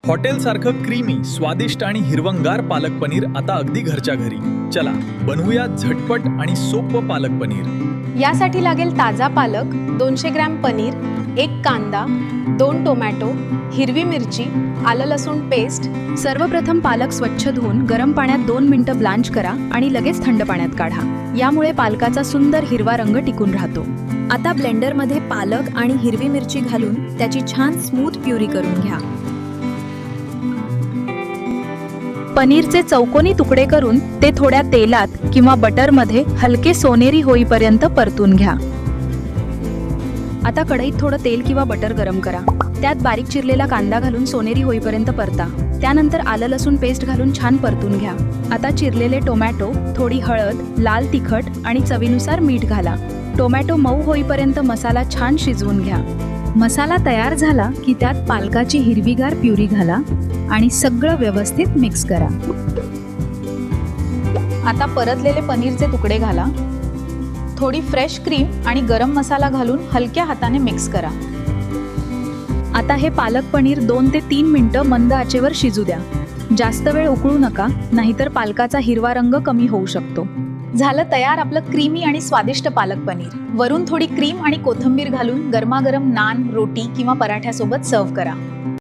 हॉटेलसारखं creamy, स्वादिष्ट आणि हिरवंगार पालक पनीर आता अगदी घरच्या घरी. चला बनवूया झटपट आणि सोपं पालक पनीर. यासाठी लागेल ताजा पालक, 200 ग्रॅम पनीर, 1 कांदा, 2 टोमॅटो, हिरवी मिरची, आलं लसूण पेस्ट. सर्वप्रथम पालक स्वच्छ धुवून गरम पाण्यात 2 मिनिटं ब्लांच करा आणि लगेच थंड पाण्यात काढा. यामुळे पालकाचा सुंदर हिरवा रंग टिकून राहतो. आता ब्लेंडरमध्ये पालक आणि हिरवी मिरची घालून त्याची छान स्मूथ प्युरी करून घ्या. पनीरचे चौकोनी तुकडे करून ते थोड्या तेलात किंवा बटरमध्ये हलके सोनेरी होईपर्यंत परतून घ्या. आता कढईत थोडं तेल किंवा बटर गरम करा. त्यात बारीक चिरलेला कांदा घालून सोनेरी होईपर्यंत परता. त्यानंतर आलं लसूण पेस्ट घालून छान परतून घ्या. आता चिरलेले टोमॅटो, थोडी हळद, लाल तिखट आणि चवीनुसार मीठ घाला. टोमॅटो मऊ होईपर्यंत मसाला छान शिजवून घ्या. मसाला तयार झाला की त्यात पालकाची हिरवीगार प्युरी घाला आणि सगळं व्यवस्थित मिक्स करा. आता परतलेले पनीरचे तुकडे घाला. थोडी फ्रेश क्रीम आणि गरम मसाला घालून हलक्या हाताने मिक्स करा. आता हे पालक पनीर 2 ते 3 मिनिटं मंद आचेवर शिजू द्या. जास्त वेळ उकळू नका, नाहीतर पालकाचा हिरवा रंग कमी होऊ शकतो. झालं तयार आपलं क्रीमी आणि स्वादिष्ट पालक पनीर. वरून थोडी क्रीम आणि कोथिंबीर घालून गरमागरम नान, रोटी किंवा पराठ्यासोबत सर्व्ह करा.